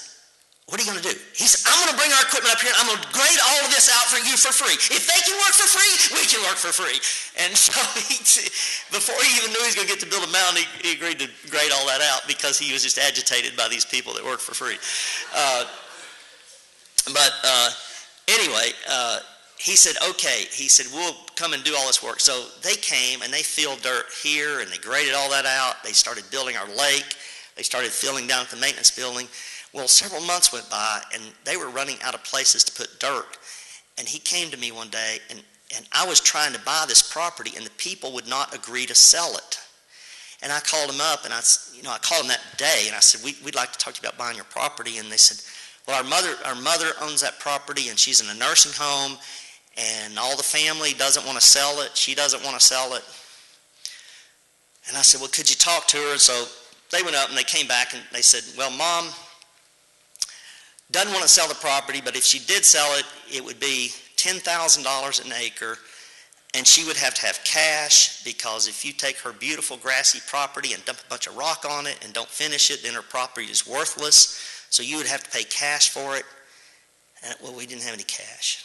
what are you going to do? He said, I'm going to bring our equipment up here, and I'm going to grade all of this out for you for free. If they can work for free, we can work for free. And so before he even knew he was going to get to build a mountain, he agreed to grade all that out because he was just agitated by these people that work for free. Anyway, he said, okay. He said, we'll come and do all this work. So they came, and they filled dirt here, and they graded all that out. They started building our lake. They started filling down at the maintenance building. Well, several months went by, and they were running out of places to put dirt. And he came to me one day, and I was trying to buy this property, and the people would not agree to sell it. And I called him up, and I called him that day, and I said, we'd like to talk to you about buying your property. And they said, well, our mother owns that property, and she's in a nursing home, and all the family doesn't want to sell it. She doesn't want to sell it. And I said, well, could you talk to her? And so they went up, and they came back, and they said, well, Mom doesn't want to sell the property, but if she did sell it, it would be $10,000 an acre, and she would have to have cash, because if you take her beautiful grassy property and dump a bunch of rock on it and don't finish it, then her property is worthless, so you would have to pay cash for it. And, well, we didn't have any cash.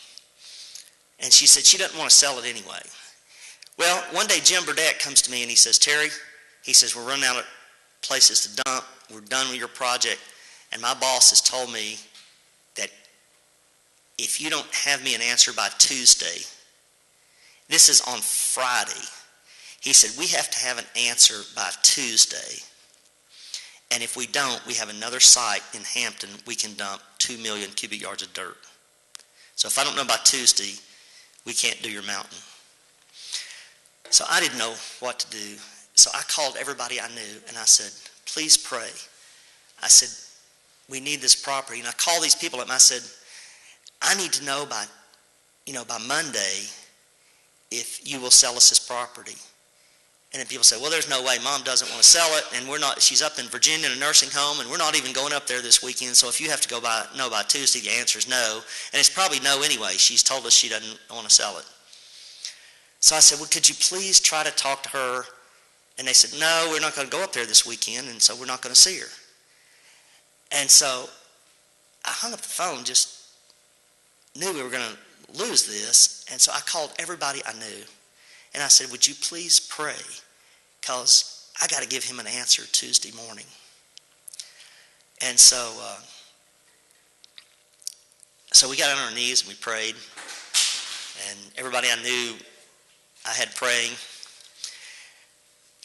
And she said she doesn't want to sell it anyway. Well, one day Jim Burdette comes to me and he says, Terry, he says, we're running out of places to dump. We're done with your project. And my boss has told me that if you don't have me an answer by Tuesday, this is on Friday, he said, we have to have an answer by Tuesday. And if we don't, we have another site in Hampton we can dump 2 million cubic yards of dirt. So if I don't know by Tuesday, we can't do your mountain. So I didn't know what to do. So I called everybody I knew, and I said, please pray. I said, we need this property. And I called these people up, and I said, I need to know by Monday if you will sell us this property. And then people say, well, there's no way. Mom doesn't want to sell it, and she's up in Virginia in a nursing home, and we're not even going up there this weekend. So if you have to know by Tuesday, the answer is no. And it's probably no anyway. She's told us she doesn't want to sell it. So I said, well, could you please try to talk to her? And they said, no, we're not going to go up there this weekend, and so we're not going to see her. And so I hung up the phone, just knew we were going to lose this. And so I called everybody I knew. And I said, would you please pray? Because I got to give him an answer Tuesday morning. And so we got on our knees and we prayed. And everybody I knew, I had praying.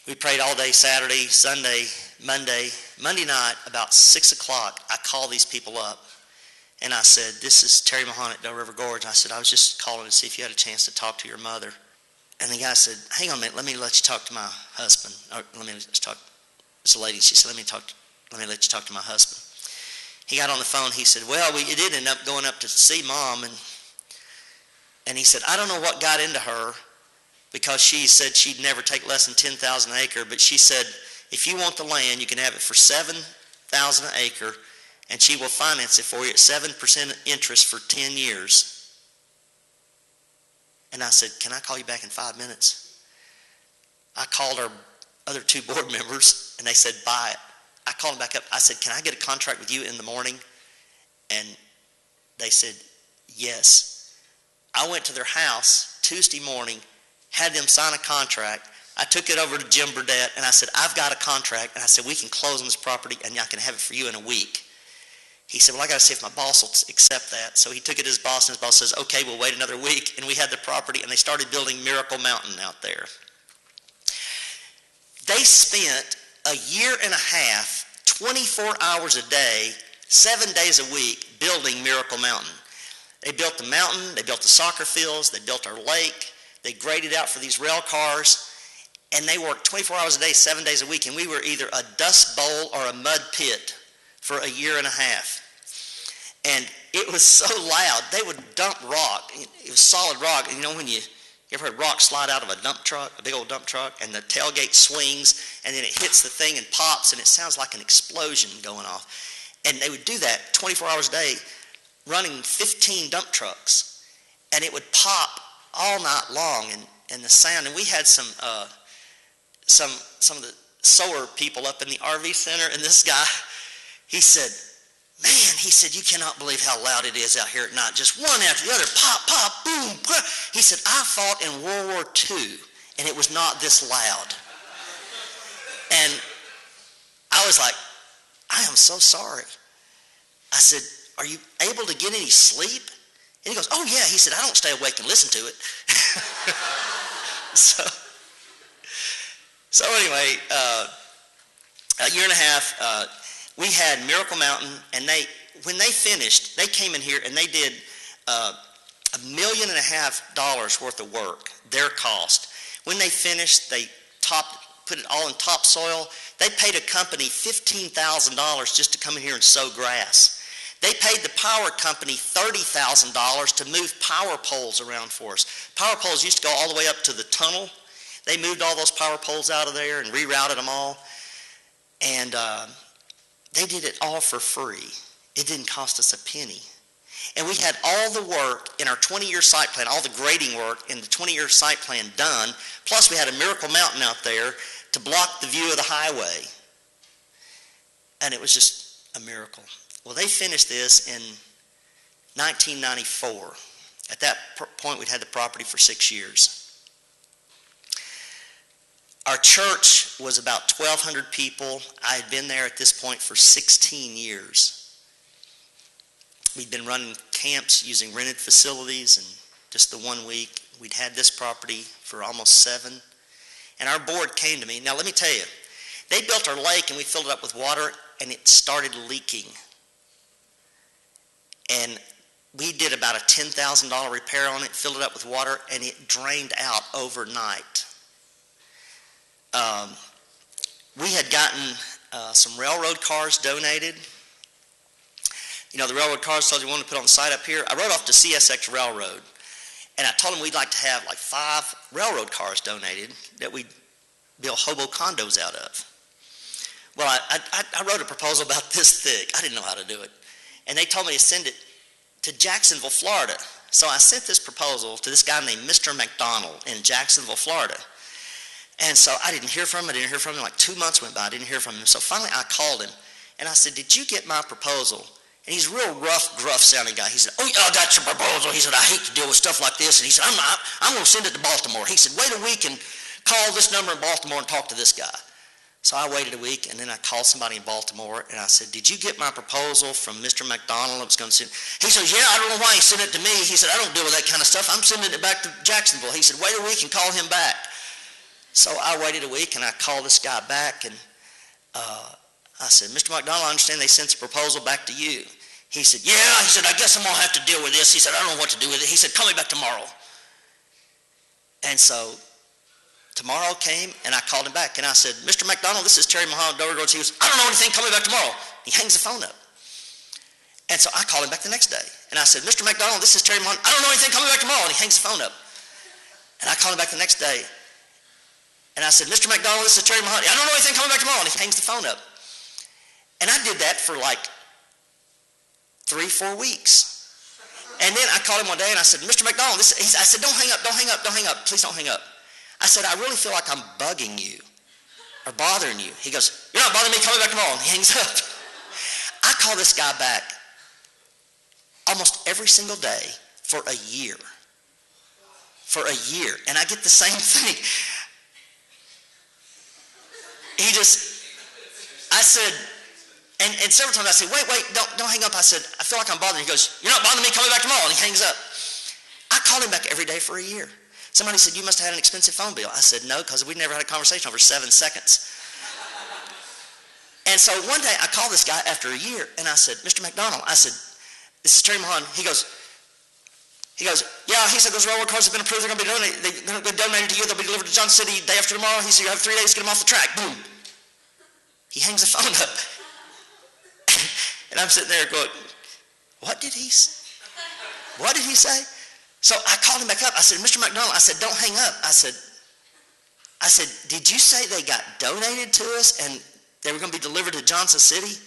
We prayed all day Saturday, Sunday, Monday. Monday night, about 6 o'clock, I called these people up. And I said, this is Terry Mahan at Del River Gorge. I said, I was just calling to see if you had a chance to talk to your mother. And the guy said, hang on a minute, let me let you talk to my husband. Or let me just talk. This lady, she said, let me let you talk to my husband. He got on the phone. He said, well, we did end up going up to see Mom. And he said, I don't know what got into her, because she said she'd never take less than 10,000 an acre. But she said, if you want the land, you can have it for 7,000 an acre, and she will finance it for you at 7% interest for 10 years. And I said, can I call you back in 5 minutes? I called our other 2 board members, and they said, buy it. I called them back up. I said, can I get a contract with you in the morning? And they said, yes. I went to their house Tuesday morning, had them sign a contract. I took it over to Jim Burdett, and I said, I've got a contract. And I said, we can close on this property, and I can have it for you in a week. He said, well, I got to see if my boss will accept that. So he took it to his boss, and his boss says, okay, we'll wait another week. And we had the property, and they started building Miracle Mountain out there. They spent a year and a half, 24 hours a day, 7 days a week, building Miracle Mountain. They built the mountain, they built the soccer fields, they built our lake, they graded out for these rail cars, and they worked 24 hours a day, 7 days a week, and we were either a dust bowl or a mud pit for a year and a half. And it was so loud, they would dump rock. It was solid rock. And you know when you ever heard rock slide out of a dump truck, a big old dump truck, and the tailgate swings, and then it hits the thing and pops, and it sounds like an explosion going off. And they would do that 24 hours a day, running 15 dump trucks, and it would pop all night long, and the sound. And we had some of the solar people up in the RV center, and this guy, he said, man, he said, you cannot believe how loud it is out here at night. Just one after the other, pop, pop, boom. He said, I fought in World War II, and it was not this loud. And I was like, I am so sorry. I said, are you able to get any sleep? And he goes, oh, yeah. He said, I don't stay awake and listen to it. So anyway, a year and a half, we had Miracle Mountain, and when they finished, they came in here and they did $1.5 million worth of work, their cost. When they finished, they put it all in topsoil. They paid a company $15,000 just to come in here and sow grass. They paid the power company $30,000 to move power poles around for us. Power poles used to go all the way up to the tunnel. They moved all those power poles out of there and rerouted them all. And they did it all for free. It didn't cost us a penny. And we had all the work in our 20-year site plan, all the grading work in the 20-year site plan done, plus we had a Miracle Mountain out there to block the view of the highway. And it was just a miracle. Well, they finished this in 1994. At that point, we'd had the property for 6 years. Our church was about 1,200 people. I had been there at this point for 16 years. We'd been running camps using rented facilities, and just the 1 week, we'd had this property for almost 7. And our board came to me. Now, let me tell you, they built our lake, and we filled it up with water, and it started leaking. And we did about a $10,000 repair on it, filled it up with water, and it drained out overnight. We had gotten some railroad cars donated. You know, the railroad cars told you we wanted to put on the site up here. I rode off to CSX Railroad, and I told them we'd like to have like 5 railroad cars donated that we'd build hobo condos out of. Well, I wrote a proposal about this thick. I didn't know how to do it. And they told me to send it to Jacksonville, Florida. So I sent this proposal to this guy named Mr. McDonald in Jacksonville, Florida. And so I didn't hear from him. Like 2 months went by. I didn't hear from him. So finally I called him, and I said, did you get my proposal? And he's a real rough, gruff-sounding guy. He said, oh, yeah, I got your proposal. He said, I hate to deal with stuff like this. And he said, I'm going to send it to Baltimore. He said, wait a week and call this number in Baltimore and talk to this guy. So I waited a week, and then I called somebody in Baltimore, and I said, did you get my proposal from Mr. McDonald? I was going to send. He said, yeah, I don't know why he sent it to me. He said, I don't deal with that kind of stuff. I'm sending it back to Jacksonville. He said, wait a week and call him back. So I waited a week, and I called this guy back, and I said, Mr. McDonald, I understand they sent the proposal back to you. He said, yeah. He said, I guess I'm going to have to deal with this. He said, I don't know what to do with it. He said, call me back tomorrow. And so tomorrow came, and I called him back, and I said, Mr. McDonald, this is Terry Mahon, Dover Roads. He goes, I don't know anything, call me back tomorrow. He hangs the phone up. And so I called him back the next day, and I said, Mr. McDonald, this is Terry Mahon. I don't know anything, call me back tomorrow. And he hangs the phone up. And I called him back the next day, and I said, Mr. McDonald, this is Terry Mahon. I don't know anything, call me back tomorrow. And he hangs the phone up. And I did that for like 3-4 weeks. And then I called him one day, and I said, Mr. McDonald, I said, don't hang up, please don't hang up. I said, I really feel like I'm bugging you or bothering you. He goes, you're not bothering me, call me back tomorrow. And he hangs up. I call this guy back almost every single day for a year. For a year. And I get the same thing. I said, and several times I said, wait, don't hang up. I said, I feel like I'm bothering you. He goes, you're not bothering me, call me back tomorrow. And he hangs up. I called him back every day for a year. Somebody said, you must have had an expensive phone bill. I said, no, because we never had a conversation over 7 seconds. And so one day I called this guy after a year, and I said, Mr. McDonald, I said, this is Terry Mahon. He goes, yeah, he said, those railroad cars have been approved. They're going to be donated. They're going to be donated to you. They'll be delivered to Johnson City day after tomorrow. He said, you have 3 days to get them off the track. Boom. He hangs the phone up. And I'm sitting there going, what did he say? What did he say? So I called him back up. I said, Mr. McDonald, I said, don't hang up. I said, did you say they got donated to us and they were going to be delivered to Johnson City?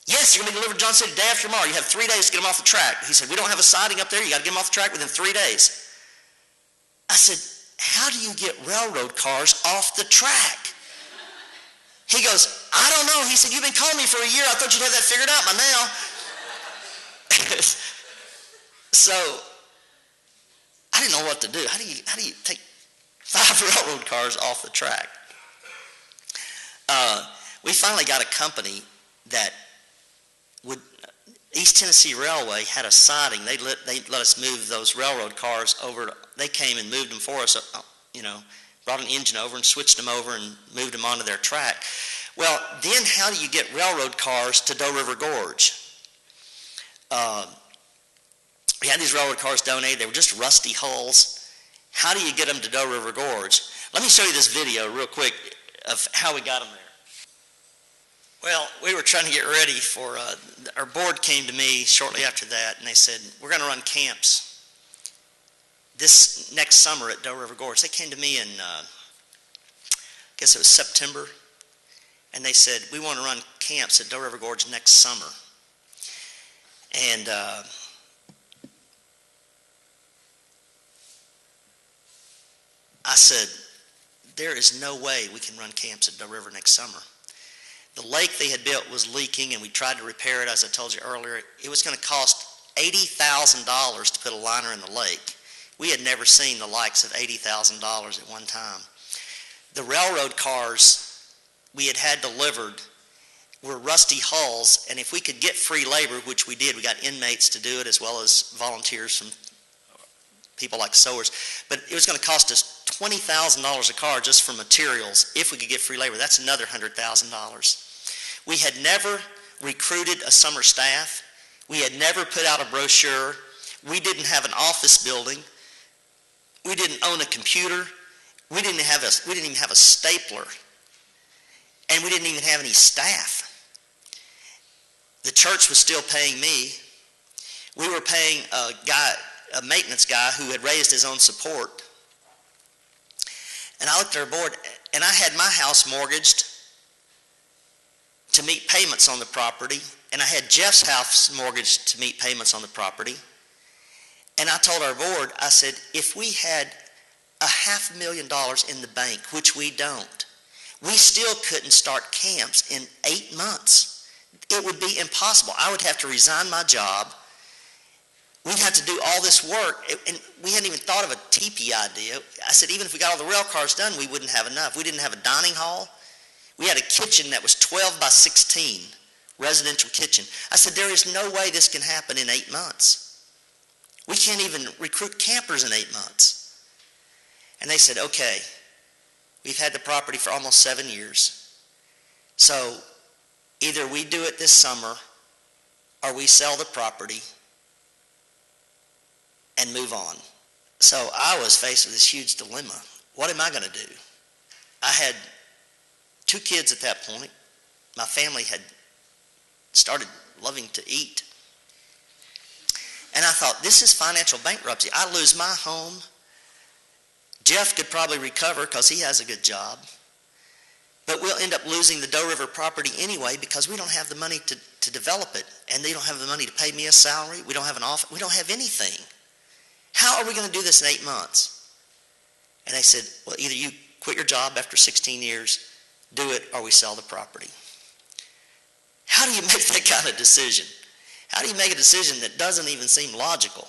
Yes, you're going to be delivered to Johnson City day after tomorrow. You have 3 days to get them off the track. He said, we don't have a siding up there. You got to get them off the track within 3 days. I said, how do you get railroad cars off the track? He goes, I don't know. He said, you've been calling me for a year. I thought you'd have that figured out by now. So I didn't know what to do. How do you take 5 railroad cars off the track? We finally got a company that would, East Tennessee Railway had a siding. They let us move those railroad cars over. They came and moved them for us, brought an engine over and switched them over and moved them onto their track. Well, then how do you get railroad cars to Doe River Gorge? We had these railroad cars donated. They were just rusty hulls. How do you get them to Doe River Gorge? Let me show you this video real quick of how we got them there. Well, we were trying to get ready for, our board came to me shortly after that, and they said, we're going to run camps this next summer at Doe River Gorge. They came to me in, I guess it was September, and they said, we want to run camps at Doe River Gorge next summer. And I said, there is no way we can run camps at Doe River next summer. The lake they had built was leaking, and we tried to repair it, as I told you earlier. It was going to cost $80,000 to put a liner in the lake. We had never seen the likes of $80,000 at one time. The railroad cars we had delivered were rusty hulls, and if we could get free labor, which we did, we got inmates to do it as well as volunteers from people like sewers, but it was going to cost us $20,000 a car just for materials if we could get free labor. That's another $100,000. We had never recruited a summer staff. We had never put out a brochure. We didn't have an office building. We didn't own a computer. We didn't even have a stapler. And we didn't even have any staff. The church was still paying me. We were paying a maintenance guy who had raised his own support. And I looked at our board, and I had my house mortgaged to meet payments on the property, and I had Jeff's house mortgaged to meet payments on the property. And I told our board, I said, if we had $500,000 in the bank, which we don't, we still couldn't start camps in 8 months. It would be impossible. I would have to resign my job. We'd have to do all this work, and we hadn't even thought of a teepee idea. I said, even if we got all the rail cars done, we wouldn't have enough. We didn't have a dining hall. We had a kitchen that was 12 by 16, residential kitchen. I said, there is no way this can happen in 8 months. We can't even recruit campers in 8 months. And they said, okay, we've had the property for almost 7 years. So either we do it this summer or we sell the property and move on. So I was faced with this huge dilemma. What am I going to do? I had 2 kids at that point. My family had started loving to eat. And I thought, this is financial bankruptcy. I lose my home. Jeff could probably recover because he has a good job. But we'll end up losing the Doe River property anyway because we don't have the money to develop it. And they don't have the money to pay me a salary. We don't have an office. We don't have anything. How are we going to do this in 8 months? And they said, well, either you quit your job after 16 years, do it, or we sell the property. How do you make that kind of decision? How do you make a decision that doesn't even seem logical?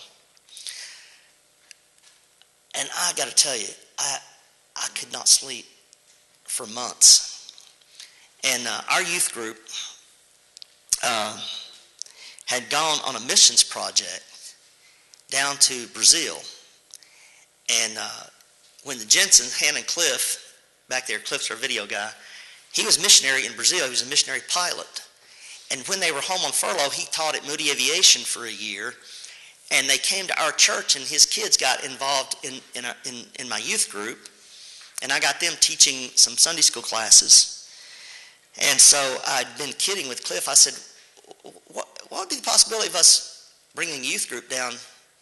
And I got to tell you, I could not sleep for months. And our youth group had gone on a missions project down to Brazil. And when the Jensens, Han and Cliff, back there, Cliff's our video guy, he was missionary in Brazil. He was a missionary pilot. And when they were home on furlough, he taught at Moody Aviation for a year. And they came to our church, and his kids got involved in my youth group. And I got them teaching some Sunday school classes. And so I'd been kidding with Cliff. I said, what would be the possibility of us bringing a youth group down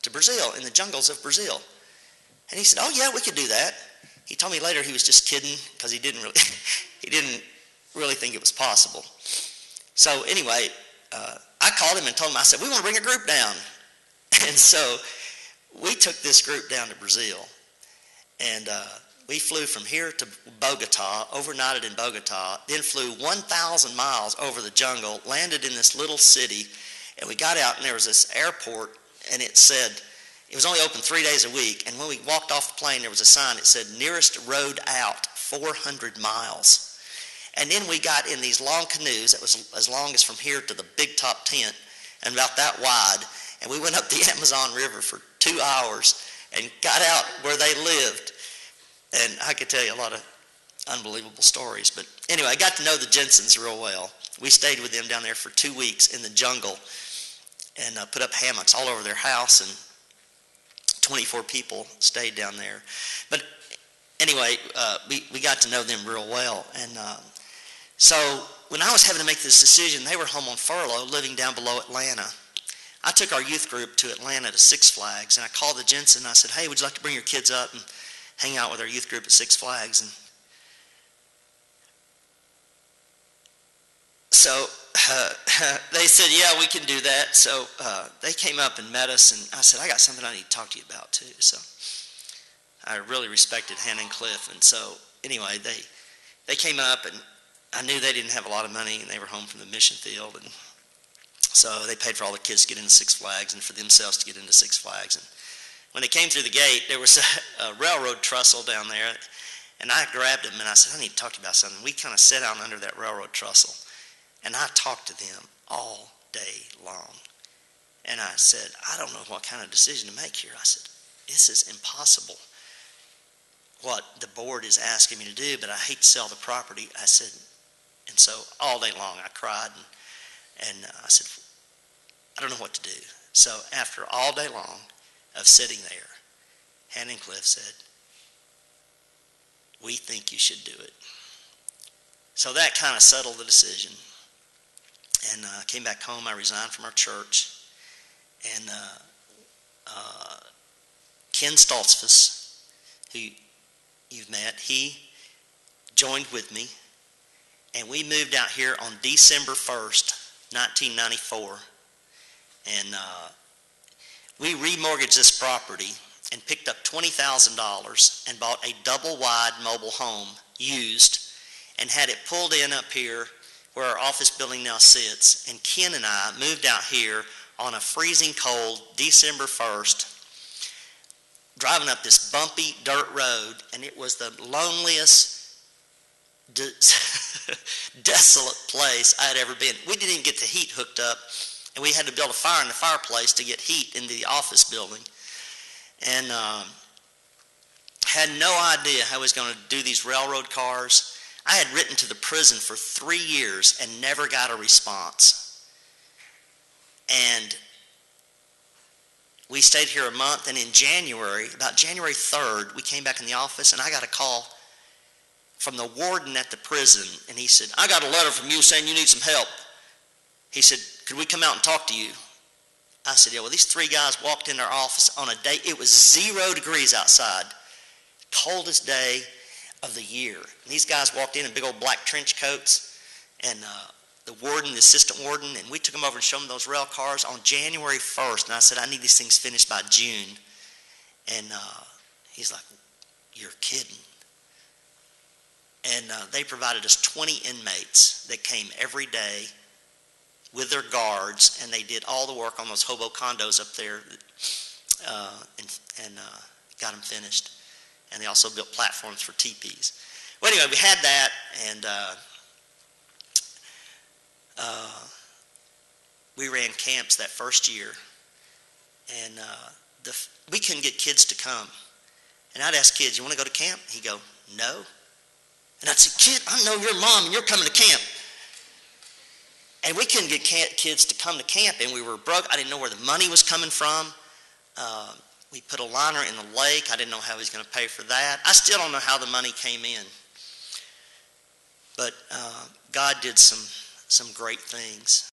to Brazil, in the jungles of Brazil? And he said, oh, yeah, we could do that. He told me later he was just kidding because he didn't really think it was possible. So anyway, I called him and told him, I said, we want to bring a group down. And so we took this group down to Brazil. And we flew from here to Bogota, overnighted in Bogota, then flew 1,000 miles over the jungle, landed in this little city, and we got out, and there was this airport, and it said, it was only open 3 days a week, and when we walked off the plane, there was a sign that said, nearest road out, 400 miles. And then we got in these long canoes that was as long as from here to the big top tent, and about that wide, and we went up the Amazon River for 2 hours and got out where they lived. And I could tell you a lot of unbelievable stories. But anyway, I got to know the Jensens real well. We stayed with them down there for 2 weeks in the jungle and put up hammocks all over their house, and 24 people stayed down there. But anyway, we got to know them real well. And so when I was having to make this decision, they were home on furlough, living down below Atlanta. I took our youth group to Atlanta to Six Flags, and I called the Jensen, and I said, hey, would you like to bring your kids up and hang out with our youth group at Six Flags? And so they said, yeah, we can do that. So they came up and met us, and I said, I got something I need to talk to you about too. So I really respected Han and Cliff. And so anyway, they came up, and I knew they didn't have a lot of money, and they were home from the mission field. And so they paid for all the kids to get into Six Flags and for themselves to get into Six Flags. And when they came through the gate, there was a railroad trestle down there. And I grabbed them, and I said, I need to talk to you about something. We kind of sat down under that railroad trestle. And I talked to them all day long. And I said, I don't know what kind of decision to make here. I said, this is impossible, what the board is asking me to do, but I hate to sell the property. I said, and so all day long I cried, and I said, I don't know what to do. So after all day long of sitting there, Han and Cliff said, we think you should do it. So that kind of settled the decision. And I came back home. I resigned from our church. And Ken Stoltzfus, who you've met, he joined with me. And we moved out here on December 1st, 1994. And we remortgaged this property and picked up $20,000 and bought a double-wide mobile home, used, and had it pulled in up here where our office building now sits. And Ken and I moved out here on a freezing cold December 1st, driving up this bumpy dirt road, and it was the loneliest, desolate place I had ever been. We didn't even get the heat hooked up, and we had to build a fire in the fireplace to get heat into the office building. And had no idea how I was going to do these railroad cars. I had written to the prison for 3 years and never got a response. And we stayed here a month, and in January, about January 3rd, we came back in the office, and I got a call from the warden at the prison, and he said, I got a letter from you saying you need some help. He said, could we come out and talk to you? I said, yeah. Well, these three guys walked in our office on a day. It was 0 degrees outside, coldest day of the year. And these guys walked in big old black trench coats, and the warden, the assistant warden, and we took them over and showed them those rail cars on January 1st. And I said, I need these things finished by June. And he's like, you're kidding. And they provided us 20 inmates that came every day with their guards, and they did all the work on those hobo condos up there and got them finished. And they also built platforms for teepees. Well, anyway, we had that, and we ran camps that first year, and we couldn't get kids to come. And I'd ask kids, you want to go to camp? He'd go, no. And I'd say, kid, I know your mom, and you're coming to camp. And we couldn't get kids to come to camp, and we were broke. I didn't know where the money was coming from. We put a liner in the lake. I didn't know how he was going to pay for that. I still don't know how the money came in. But God did some great things.